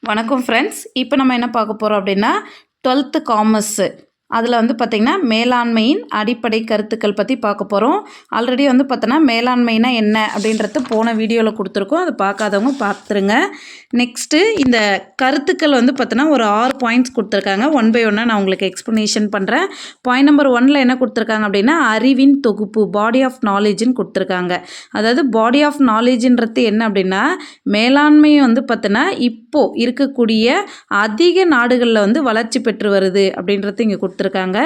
வணக்கம் ஃப்ரெண்ட்ஸ். இப்போ நம்ம என்ன பார்க்க போகிறோம் அப்படின்னா 12th காமர்ஸு அதில் பார்த்திங்கன்னா மேலாண்மையின் அடிப்படை கருத்துக்கள் பற்றி பார்க்க போகிறோம். ஆல்ரெடி பார்த்தோன்னா மேலாண்மைனா என்ன அப்படின்றது போன வீடியோவில் கொடுத்துருக்கோம். அதை பார்க்காதவங்க பார்த்துருங்க. நெக்ஸ்ட்டு இந்த கருத்துக்கள் பார்த்தோன்னா ஒரு 6 பாயிண்ட்ஸ் கொடுத்துருக்காங்க. ஒன் பை ஒன்னாக நான் உங்களுக்கு எக்ஸ்ப்ளனேஷன் பண்ணுறேன். பாயிண்ட் நம்பர் 1 என்ன கொடுத்துருக்காங்க அப்படின்னா அறிவின் தொகுப்பு, பாடி ஆஃப் நாலேஜ்னு கொடுத்துருக்காங்க. அதாவது பாடி ஆஃப் நாலேஜ்ன்றது என்ன அப்படின்னா மேலாண்மை பார்த்தோன்னா இப்போது இருக்கக்கூடிய அதிக நாடுகளில் வளர்ச்சி பெற்று வருது அப்படின்றது இங்கே கொடுத்துருக்காங்க.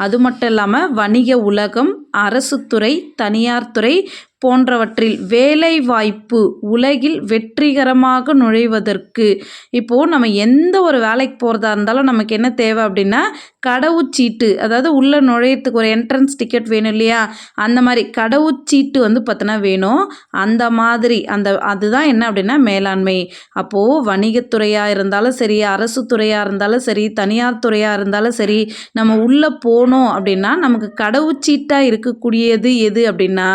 அது மட்டும் இல்லாமல் வணிக உலகம், அரசுத்துறை, தனியார் துறை போன்றவற்றில் வேலைவாய்ப்பு உலகில் வெற்றிகரமாக நுழைவதற்கு இப்போது நம்ம எந்த ஒரு வேலைக்கு போகிறதா இருந்தாலும் நமக்கு என்ன தேவை அப்படின்னா கடவுச்சீட்டு, அதாவது உள்ளே நுழையத்துக்கு ஒரு என்ட்ரன்ஸ் டிக்கெட் வேணும் இல்லையா, அந்த மாதிரி கடவுச்சீட்டு பார்த்தோன்னா வேணும். அந்த மாதிரி அதுதான் என்ன அப்படின்னா மேலாண்மை. அப்போது வணிகத்துறையாக இருந்தாலும் சரி, அரசு துறையாக இருந்தாலும் சரி, தனியார் துறையாக இருந்தாலும் சரி, நம்ம உள்ளே போனோம் அப்படின்னா நமக்கு கடவுச்சீட்டாக இருக்கக்கூடியது எது அப்படின்னா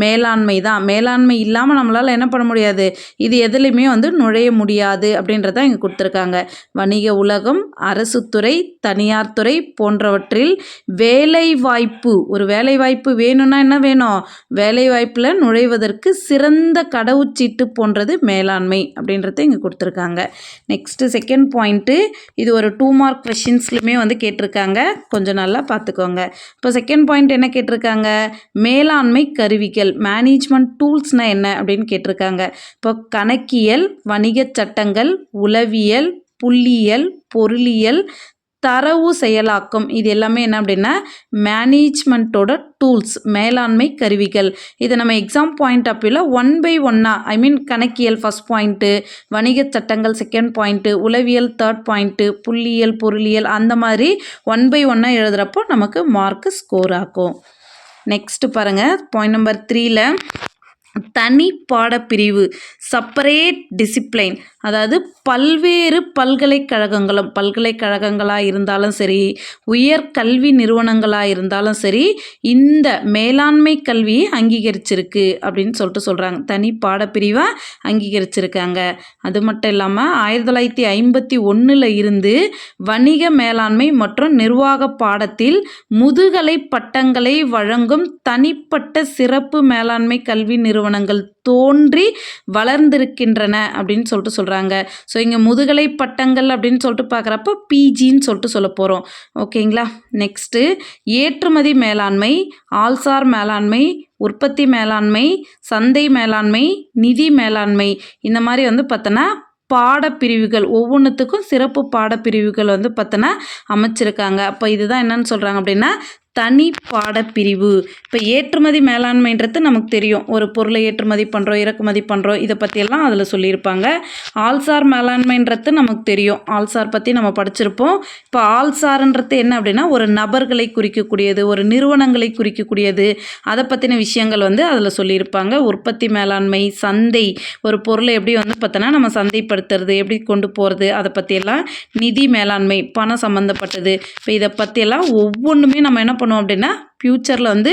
மேலாண்மை தான். மேலாண்மை இல்லாமல் நம்மளால் என்ன பண்ண முடியாது, இது எதுலையுமே நுழைய முடியாது அப்படின்றத இங்கே கொடுத்துருக்காங்க. வணிக உலகம், அரசுத்துறை, தனியார் துறை போன்றவற்றில் வேலைவாய்ப்பு, ஒரு வேலைவாய்ப்பு வேணும்னா என்ன வேணும், வேலைவாய்ப்பில் நுழைவதற்கு சிறந்த கடவுச்சீட்டு போன்றது மேலாண்மை அப்படின்றத இங்கே கொடுத்துருக்காங்க. நெக்ஸ்ட்டு செகண்ட் பாயிண்ட்டு, இது ஒரு 2 மார்க் கொஷின்ஸ்லையுமே கேட்டிருக்காங்க. கொஞ்சம் நல்லா பார்த்துக்கோங்க. இப்போ செகண்ட் பாயிண்ட் என்ன கேட்டிருக்காங்க, மேலாண்மை கருவிகள், மேனேஜ்மெண்ட் டூல்ஸ்னால் என்ன அப்படின்னு கேட்டிருக்காங்க. இப்போ கணக்கியல், வணிக சட்டங்கள், உளவியல், புள்ளியியல், பொருளியல், தரவு செயலாக்கம், இது எல்லாமே என்ன அப்படின்னா மேனேஜ்மெண்ட்டோட டூல்ஸ், மேலாண்மை கருவிகள். இதை நம்ம எக்ஸாம் பாயிண்ட் ஆஃப் 1 by 1 கணக்கியல் ஃபஸ்ட் பாயிண்ட்டு, வணிக சட்டங்கள் செகண்ட் பாயிண்ட்டு, உளவியல் தேர்ட் பாயிண்ட்டு, புள்ளியியல் பொருளியல் அந்த மாதிரி 1 by 1 எழுதுகிறப்போ நமக்கு மார்க்கு ஸ்கோர் ஆகும். நெக்ஸ்ட்டு பாருங்கள், பாயிண்ட் நம்பர் 3 தனி பாடப்பிரிவு, செப்பரேட் டிசிப்ளைன், அதாவது பல்வேறு பல்கலைக்கழகங்களாக இருந்தாலும் சரி, உயர் கல்வி நிறுவனங்களாக இருந்தாலும் சரி, இந்த மேலாண்மை கல்வியை அங்கீகரிச்சிருக்கு அப்படின்னு சொல்கிறாங்க. தனி பாடப்பிரிவாக அங்கீகரிச்சிருக்காங்க. அது மட்டும் இல்லாமல் 1951 இருந்து வணிக மேலாண்மை மற்றும் நிர்வாக பாடத்தில் முதுகலை பட்டங்களை வழங்கும் தனிப்பட்ட சிறப்பு மேலாண்மை கல்வி நிறுவனங்கள் தோன்றி வளர்ந்திருக்கின்றன அப்படின்னு சொல்கிறாங்க. ஸோ இங்கே முதுகலை பட்டங்கள் அப்படின்னு பார்க்குறப்ப பிஜின்னு சொல்ல போகிறோம். ஓகேங்களா. நெக்ஸ்ட்டு ஏற்றுமதி மேலாண்மை, ஆள்சார் மேலாண்மை, உற்பத்தி மேலாண்மை, சந்தை மேலாண்மை, நிதி மேலாண்மை, இந்த மாதிரி பார்த்தோன்னா பாடப்பிரிவுகள் ஒவ்வொன்றுத்துக்கும் சிறப்பு பாடப்பிரிவுகள் பார்த்தோன்னா அமைச்சிருக்காங்க. அப்போ இதுதான் என்னன்னு சொல்கிறாங்க அப்படின்னா தனி பாடப்பிரிவு. இப்போ ஏற்றுமதி மேலாண்மைன்றது நமக்கு தெரியும், ஒரு பொருளை ஏற்றுமதி பண்ணுறோம், இறக்குமதி பண்ணுறோம், இதை பற்றியெல்லாம் அதில் சொல்லியிருப்பாங்க. ஆள்சார் மேலாண்மைன்றது நமக்கு தெரியும், ஆள்சார் பற்றி நம்ம படிச்சிருப்போம். இப்போ ஆள்சார்ன்றது என்ன அப்படின்னா ஒரு நபர்களை குறிக்கக்கூடியது, ஒரு நிறுவனங்களை குறிக்கக்கூடியது, அதை பற்றின விஷயங்கள் அதில் சொல்லியிருப்பாங்க. உற்பத்தி மேலாண்மை, சந்தை, ஒரு பொருளை எப்படி பார்த்தோன்னா நம்ம சந்தைப்படுத்துறது, எப்படி கொண்டு போகிறது, அதை பற்றியெல்லாம். நிதி மேலாண்மை, பணம் சம்மந்தப்பட்டது. இப்போ இதை பற்றியெல்லாம் ஒவ்வொன்றுமே நம்ம என்ன பண்ணுவோம் அப்படின்னா ஃப்யூச்சரில்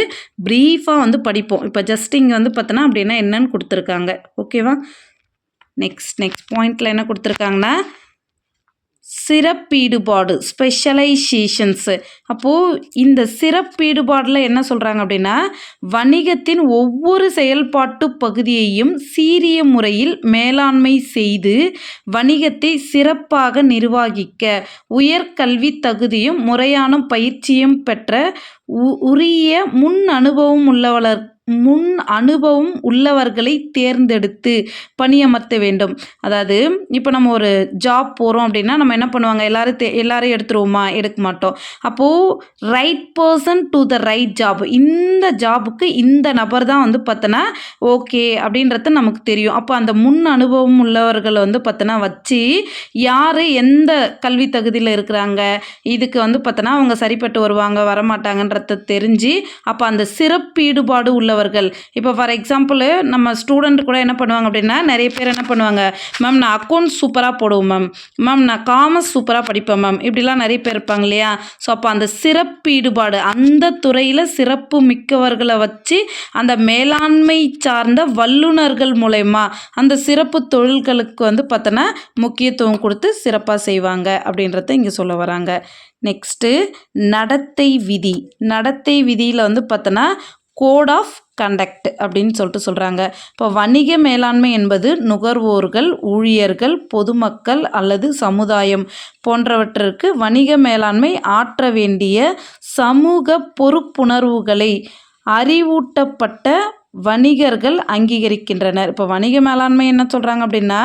ப்ரீஃபாக படிப்போம். இப்போ ஜஸ்ட் இங்கே பார்த்தோன்னா அப்படின்னா என்னன்னு கொடுத்துருக்காங்க. ஓகேவா. நெக்ஸ்ட் பாயிண்டில் என்ன கொடுத்துருக்காங்கன்னா சிறப்பீடுபாடு, ஸ்பெஷலைசேஷன்ஸு. அப்போது இந்த சிறப்பீடுபாடில் என்ன சொல்கிறாங்க அப்படின்னா வணிகத்தின் ஒவ்வொரு செயல்பாட்டு பகுதியையும் சீரிய முறையில் மேலாண்மை செய்து வணிகத்தை சிறப்பாக நிர்வகிக்க உயர்கல்வி தகுதியும் முறையான பயிற்சியும் பெற்ற உரிய முன் அனுபவம் உள்ளவர்களை தேர்ந்தெடுத்து பணியமர்த்த வேண்டும். அதாவது இப்போ நம்ம ஒரு ஜாப் போகிறோம் அப்படின்னா நம்ம என்ன பண்ணுவாங்க, எல்லாரையும் எடுத்துருவோமா, எடுக்க மாட்டோம். அப்போது right person to the right job, இந்த ஜாபுக்கு இந்த நபர் தான் பார்த்தோன்னா ஓகே அப்படின்றது நமக்கு தெரியும். அப்போ அந்த முன் அனுபவம் உள்ளவர்களை பார்த்தோன்னா வச்சு யார் எந்த கல்வி தகுதியில் இருக்கிறாங்க, இதுக்கு பார்த்தோன்னா அவங்க சரிப்பட்டு வருவாங்க வரமாட்டாங்கன்ற பண்ணுறத தெரிஞ்சு அப்போ அந்த சிறப்பீடுபாடு உள்ளவர்கள் இப்போ ஃபார் எக்ஸாம்பிள் நம்ம ஸ்டூடெண்ட் கூட என்ன பண்ணுவாங்க அப்படின்னா நிறைய பேர் என்ன பண்ணுவாங்க, மேம் நான் அக்கௌண்ட்ஸ் சூப்பராக போடுவேன் மேம், மேம் நான் காமர்ஸ் சூப்பராக படிப்பேன் மேம், இப்படிலாம் நிறைய பேர் இருப்பாங்க இல்லையா. ஸோ அப்போ அந்த சிறப்பீடுபாடு அந்த துறையில் சிறப்பு மிக்கவர்களை வச்சு அந்த மேலாண்மை சார்ந்த வல்லுநர்கள் மூலயமா அந்த சிறப்பு தொழில்களுக்கு வந்து பார்த்தோன்னா முக்கியத்துவம் கொடுத்து சிறப்பாக செய்வாங்க அப்படின்றத இங்கே சொல்ல வராங்க. நெக்ஸ்ட்டு நடத்தை விதி. நடத்தை விதியில் வந்து பார்த்தோன்னா கோட் ஆஃப் கண்டக்ட் அப்படின்னு சொல்லிட்டு சொல்கிறாங்க. இப்போ வணிக மேலாண்மை என்பது நுகர்வோர்கள், ஊழியர்கள், பொதுமக்கள் அல்லது சமுதாயம் போன்றவற்றிற்கு வணிக மேலாண்மை ஆற்ற வேண்டிய சமூக பொறுப்புணர்வுகளை அறிவூட்டப்பட்ட வணிகர்கள் அங்கீகரிக்கின்றனர். இப்போ வணிக மேலாண்மை என்ன சொல்கிறாங்க அப்படின்னா